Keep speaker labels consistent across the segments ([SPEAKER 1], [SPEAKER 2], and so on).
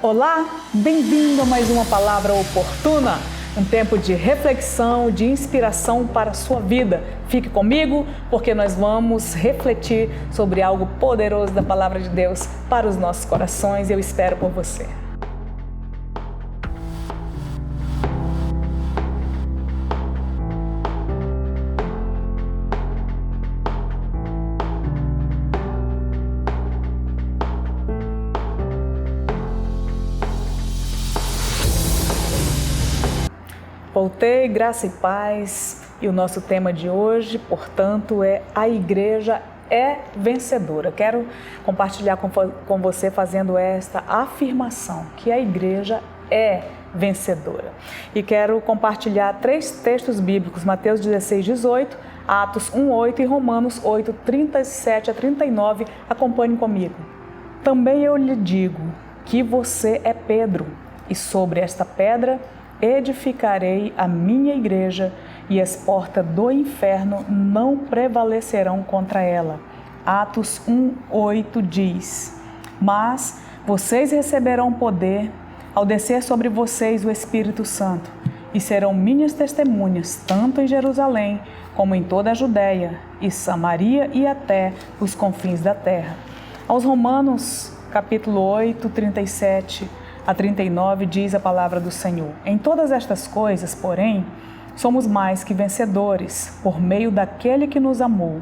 [SPEAKER 1] Olá, bem-vindo a mais uma palavra oportuna, um tempo de reflexão, de inspiração para a sua vida. Fique comigo, porque nós vamos refletir sobre algo poderoso da palavra de Deus para os nossos corações e eu espero por você. Voltei, graça e paz, e o nosso tema de hoje, portanto, é a igreja é vencedora. Quero compartilhar com você fazendo esta afirmação, que a igreja é vencedora. E quero compartilhar 3 textos bíblicos, Mateus 16:18, Atos 1:8 e Romanos 8:37 a 39. Acompanhe comigo. Também eu lhe digo que você é Pedro, e sobre esta pedra edificarei a minha igreja e as portas do inferno não prevalecerão contra ela. Atos 1:8 diz: Mas vocês receberão poder ao descer sobre vocês o Espírito Santo e serão minhas testemunhas tanto em Jerusalém como em toda a Judéia e Samaria e até os confins da terra. Aos Romanos capítulo 8, 37 a 39 diz a palavra do Senhor: Em todas estas coisas, porém, somos mais que vencedores, por meio daquele que nos amou.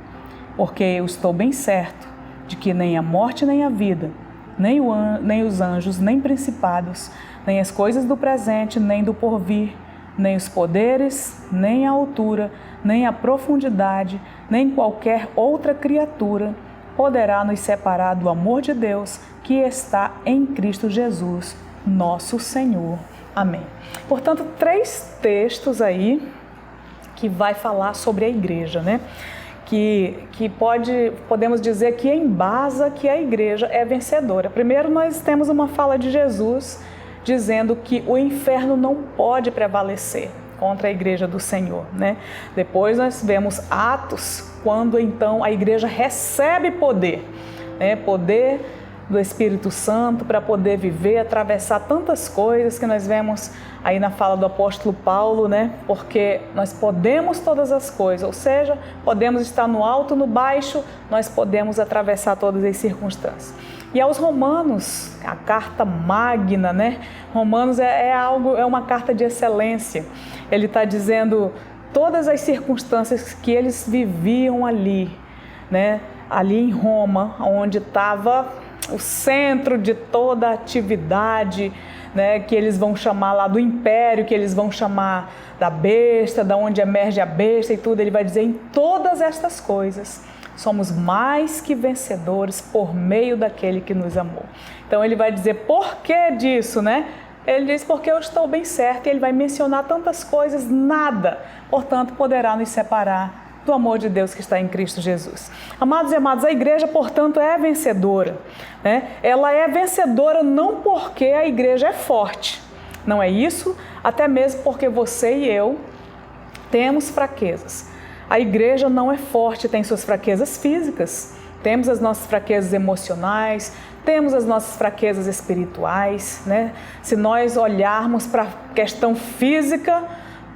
[SPEAKER 1] Porque eu estou bem certo de que nem a morte nem a vida, nem os anjos, nem principados, nem as coisas do presente, nem do porvir, nem os poderes, nem a altura, nem a profundidade, nem qualquer outra criatura poderá nos separar do amor de Deus que está em Cristo Jesus, nosso Senhor. Amém. Portanto, 3 textos aí que vai falar sobre a igreja, né? Que podemos dizer que embasa que a igreja é vencedora. Primeiro, nós temos uma fala de Jesus dizendo que o inferno não pode prevalecer contra a igreja do Senhor, né? Depois nós vemos Atos, quando então a igreja recebe poder, né? Poder do Espírito Santo para poder viver, atravessar tantas coisas que nós vemos aí na fala do apóstolo Paulo, né? Porque nós podemos todas as coisas, ou seja, podemos estar no alto, no baixo, nós podemos atravessar todas as circunstâncias. E aos Romanos, a carta magna, né? Romanos é uma carta de excelência. Ele está dizendo todas as circunstâncias que eles viviam ali, né? Ali em Roma, onde estava o centro de toda a atividade, né, que eles vão chamar lá do império, que eles vão chamar da besta, da onde emerge a besta e tudo. Ele vai dizer: em todas estas coisas somos mais que vencedores por meio daquele que nos amou. Então ele vai dizer por que disso, né? Ele diz: porque eu estou bem certo, e ele vai mencionar tantas coisas, nada, portanto, poderá nos separar do amor de Deus que está em Cristo Jesus. Amados e amadas, a igreja, portanto, é vencedora, né? Ela é vencedora não porque a igreja é forte, não é isso, até mesmo porque você e eu temos fraquezas. A igreja não é forte, tem suas fraquezas físicas, temos as nossas fraquezas emocionais, temos as nossas fraquezas espirituais, né? Se nós olharmos para a questão física,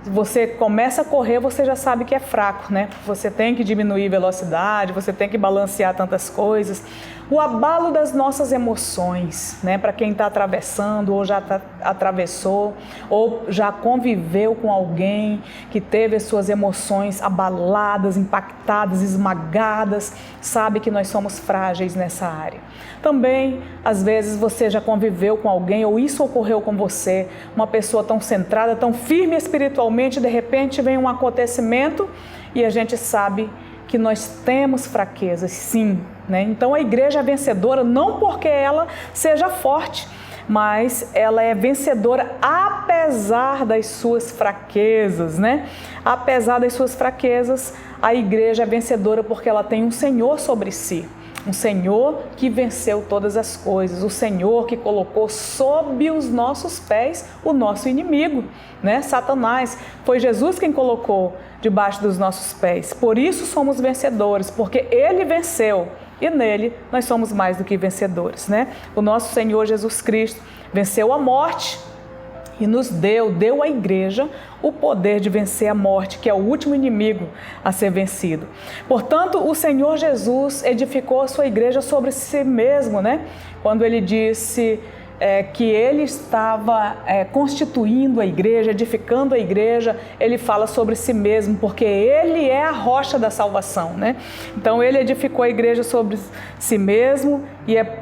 [SPEAKER 1] você começa a correr, você já sabe que é fraco, né? Você tem que diminuir velocidade, você tem que balancear tantas coisas. O abalo das nossas emoções, né? Para quem está atravessando, ou já atravessou, ou já conviveu com alguém que teve as suas emoções abaladas, impactadas, esmagadas, sabe que nós somos frágeis nessa área. Também, às vezes, você já conviveu com alguém, ou isso ocorreu com você, uma pessoa tão centrada, tão firme espiritualmente, de repente vem um acontecimento e a gente sabe que nós temos fraquezas, sim, né? Então a igreja é vencedora não porque ela seja forte, mas ela é vencedora apesar das suas fraquezas, né? Apesar das suas fraquezas, a igreja é vencedora porque ela tem um Senhor sobre si. Um Senhor que venceu todas as coisas, o Senhor que colocou sob os nossos pés o nosso inimigo, né? Satanás. Foi Jesus quem colocou debaixo dos nossos pés. Por isso somos vencedores, porque Ele venceu e nele nós somos mais do que vencedores, né? O nosso Senhor Jesus Cristo, Venceu a morte e nos deu à igreja o poder de vencer a morte, que é o último inimigo a ser vencido. Portanto, o Senhor Jesus edificou a sua igreja sobre si mesmo, né? Quando ele disse que ele estava constituindo a igreja, edificando a igreja, ele fala sobre si mesmo, porque ele é a rocha da salvação, né? Então ele edificou a igreja sobre si mesmo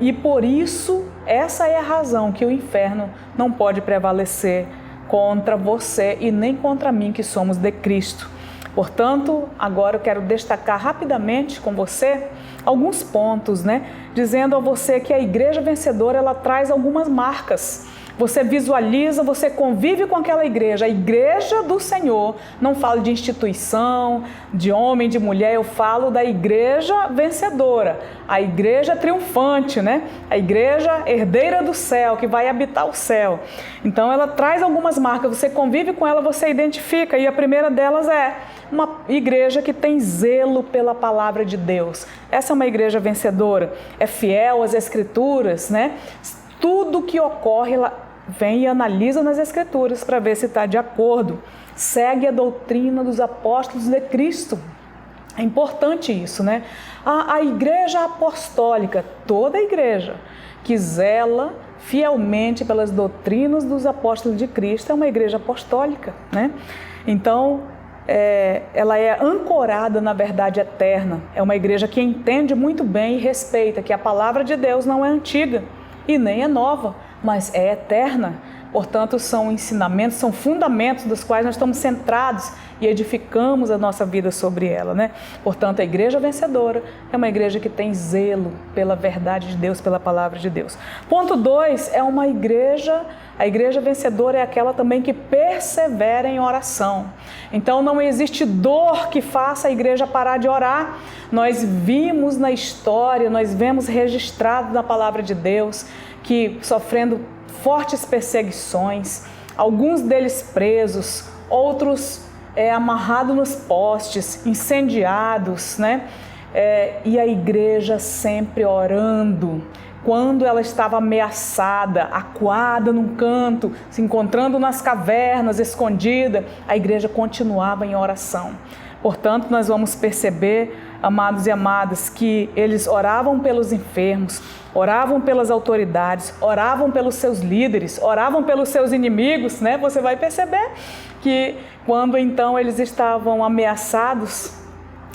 [SPEAKER 1] e por isso essa é a razão que o inferno não pode prevalecer contra você e nem contra mim, que somos de Cristo. Portanto, agora eu quero destacar rapidamente com você alguns pontos, né? Dizendo a você que a igreja vencedora, ela traz algumas marcas. Você visualiza, você convive com aquela igreja. A igreja do Senhor, não falo de instituição, de homem, de mulher, eu falo da igreja vencedora, a igreja triunfante, né? A igreja herdeira do céu, que vai habitar o céu. Então ela traz algumas marcas, você convive com ela, você identifica, e a primeira delas é uma igreja que tem zelo pela palavra de Deus. Essa é uma igreja vencedora, é fiel às Escrituras, né? Tudo que ocorre, ela vem e analisa nas Escrituras para ver se está de acordo. Segue a doutrina dos apóstolos de Cristo. É importante isso, né? A igreja apostólica, toda a igreja que zela fielmente pelas doutrinas dos apóstolos de Cristo, é uma igreja apostólica, né? Então, ela é ancorada na verdade eterna. É uma igreja que entende muito bem e respeita que a palavra de Deus não é antiga e nem é nova, mas é eterna. Portanto, são ensinamentos, são fundamentos dos quais nós estamos centrados e edificamos a nossa vida sobre ela, né? Portanto, a igreja vencedora é uma igreja que tem zelo pela verdade de Deus, pela palavra de Deus. Ponto 2, é uma igreja, a igreja vencedora é aquela também que persevera em oração. Então, não existe dor que faça a igreja parar de orar. Nós vimos na história, nós vemos registrado na palavra de Deus que sofrendo fortes perseguições, alguns deles presos, outros amarrados nos postes, incendiados, né? E a igreja sempre orando. Quando ela estava ameaçada, acuada num canto, se encontrando nas cavernas, escondida, a igreja continuava em oração. Portanto, nós vamos perceber, amados e amadas, que eles oravam pelos enfermos, oravam pelas autoridades, oravam pelos seus líderes, oravam pelos seus inimigos, né? Você vai perceber que quando então eles estavam ameaçados,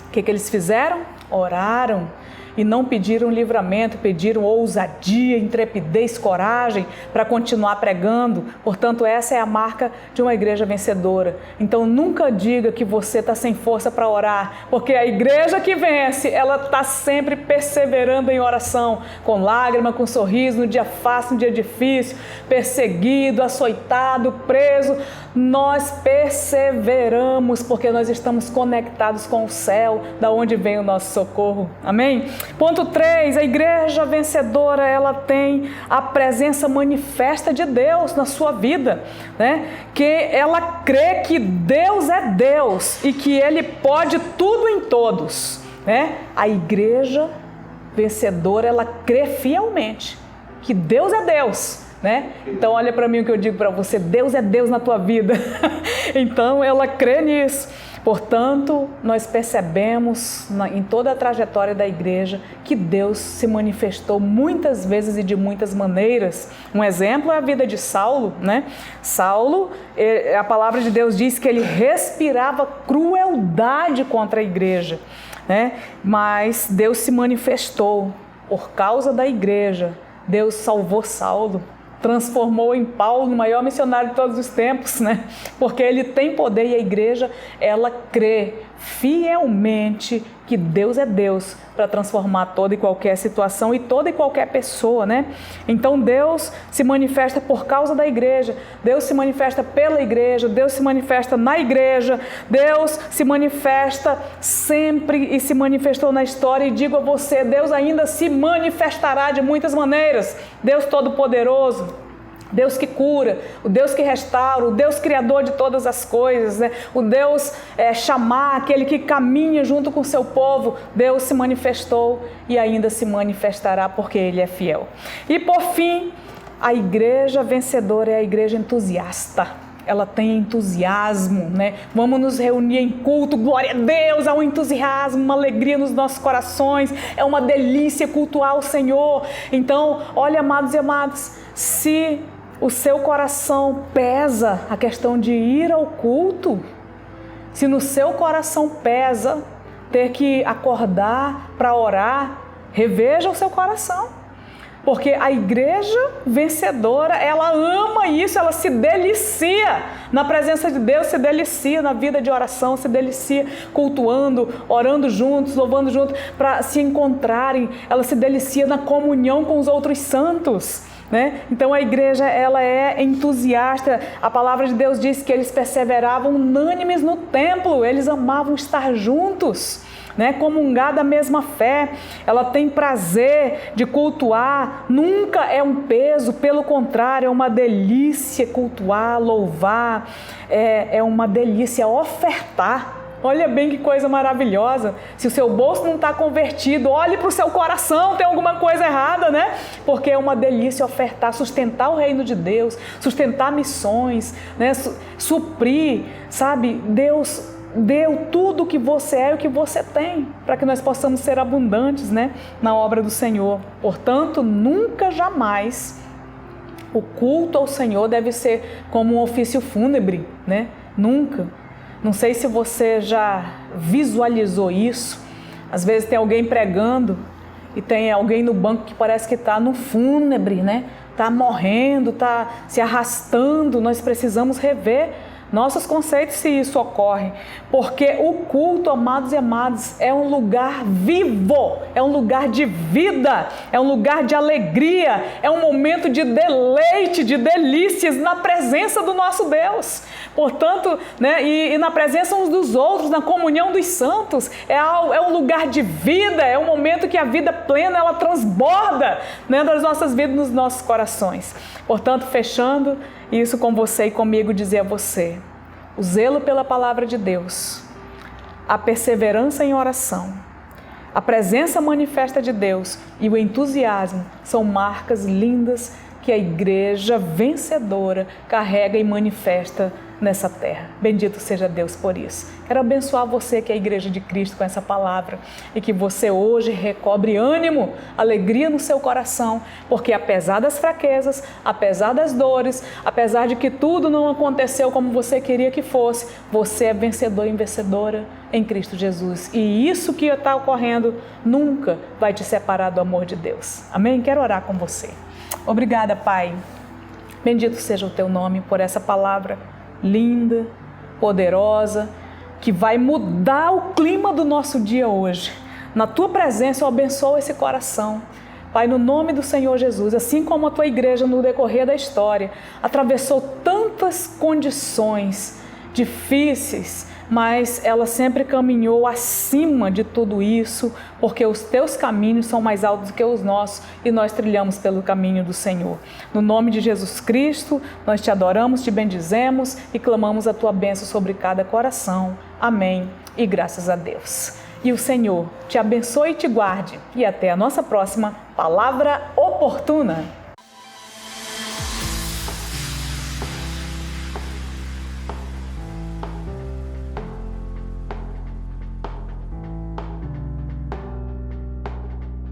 [SPEAKER 1] o que eles fizeram? Oraram. E não pediram livramento, pediram ousadia, intrepidez, coragem para continuar pregando. Portanto, essa é a marca de uma igreja vencedora. Então, nunca diga que você está sem força para orar, porque a igreja que vence, ela está sempre perseverando em oração, com lágrima, com sorriso, no dia fácil, no dia difícil, perseguido, açoitado, preso. Nós perseveramos porque nós estamos conectados com o céu, da onde vem o nosso socorro. Amém? Ponto 3, a igreja vencedora, ela tem a presença manifesta de Deus na sua vida, né? Que ela crê que Deus é Deus e que Ele pode tudo em todos, né? A igreja vencedora, ela crê fielmente que Deus é Deus, né? Então olha para mim o que eu digo para você, Deus é Deus na tua vida. Então ela crê nisso. Portanto, nós percebemos em toda a trajetória da igreja que Deus se manifestou muitas vezes e de muitas maneiras. Um exemplo é a vida de Saulo, né? Saulo, a palavra de Deus diz que ele respirava crueldade contra a igreja, né? Mas Deus se manifestou por causa da igreja. Deus salvou Saulo, transformou em Paulo no maior missionário de todos os tempos, né? Porque ele tem poder e a igreja, ela crê fielmente que Deus é Deus para transformar toda e qualquer situação e toda e qualquer pessoa, né? Então Deus se manifesta por causa da igreja, Deus se manifesta pela igreja, Deus se manifesta na igreja, Deus se manifesta sempre e se manifestou na história, e digo a você, Deus ainda se manifestará de muitas maneiras. Deus Todo-Poderoso, Deus que cura, o Deus que restaura, o Deus criador de todas as coisas, né? O Deus chamar, aquele que caminha junto com o seu povo. Deus se manifestou e ainda se manifestará porque Ele é fiel. E por fim, A igreja vencedora é a igreja entusiasta. Ela tem entusiasmo, né? Vamos nos reunir em culto, glória a Deus, há um entusiasmo, uma alegria nos nossos corações, é uma delícia cultuar o Senhor. Então, olha, amados e amadas, se o seu coração pesa a questão de ir ao culto, se no seu coração pesa ter que acordar para orar, reveja o seu coração. Porque a igreja vencedora, ela ama isso, ela se delicia na presença de Deus, se delicia na vida de oração, se delicia cultuando, orando juntos, louvando juntos, para se encontrarem, ela se delicia na comunhão com os outros santos, né? Então a igreja, ela é entusiasta. A palavra de Deus diz que eles perseveravam unânimes no templo, eles amavam estar juntos, né? Comungar da mesma fé. Ela tem prazer de cultuar, nunca é um peso, pelo contrário, é uma delícia cultuar, louvar, é uma delícia ofertar. Olha bem que coisa maravilhosa. Se o seu bolso não está convertido, olhe para o seu coração, tem alguma coisa errada, né? Porque é uma delícia ofertar, sustentar o reino de Deus, sustentar missões, né? Suprir, sabe? Deus deu tudo o que você é e o que você tem, para que nós possamos ser abundantes, né, na obra do Senhor. Portanto, nunca, jamais, o culto ao Senhor deve ser como um ofício fúnebre, né? Nunca. Não sei se você já visualizou isso. Às vezes tem alguém pregando e tem alguém no banco que parece que está no fúnebre, né? Está morrendo, está se arrastando. Nós precisamos rever nossos conceitos se isso ocorre, porque o culto, amados e amadas, é um lugar vivo, é um lugar de vida, é um lugar de alegria, é um momento de deleite, de delícias na presença do nosso Deus. Portanto, né, e na presença uns dos outros, na comunhão dos santos, é um lugar de vida, é um momento que a vida plena, ela transborda, né, das nossas vidas, nos nossos corações. Portanto, fechando isso com você e comigo, dizer a você: o zelo pela palavra de Deus, a perseverança em oração, a presença manifesta de Deus e o entusiasmo são marcas lindas que a igreja vencedora carrega e manifesta nessa terra. Bendito seja Deus por isso. Quero abençoar você que é a igreja de Cristo com essa palavra e que você hoje recobre ânimo, alegria no seu coração, porque apesar das fraquezas, apesar das dores, apesar de que tudo não aconteceu como você queria que fosse, você é vencedor e vencedora em Cristo Jesus. E isso que está ocorrendo nunca vai te separar do amor de Deus. Amém? Quero orar com você. Obrigada, Pai. Bendito seja o teu nome por essa palavra linda, poderosa, que vai mudar o clima do nosso dia hoje. Na tua presença eu abençoo esse coração. Pai, no nome do Senhor Jesus, assim como a tua igreja no decorrer da história atravessou tantas condições difíceis, mas ela sempre caminhou acima de tudo isso, porque os teus caminhos são mais altos que os nossos e nós trilhamos pelo caminho do Senhor. No nome de Jesus Cristo, nós te adoramos, te bendizemos e clamamos a tua bênção sobre cada coração. Amém e graças a Deus. E o Senhor te abençoe e te guarde. E até a nossa próxima Palavra Oportuna.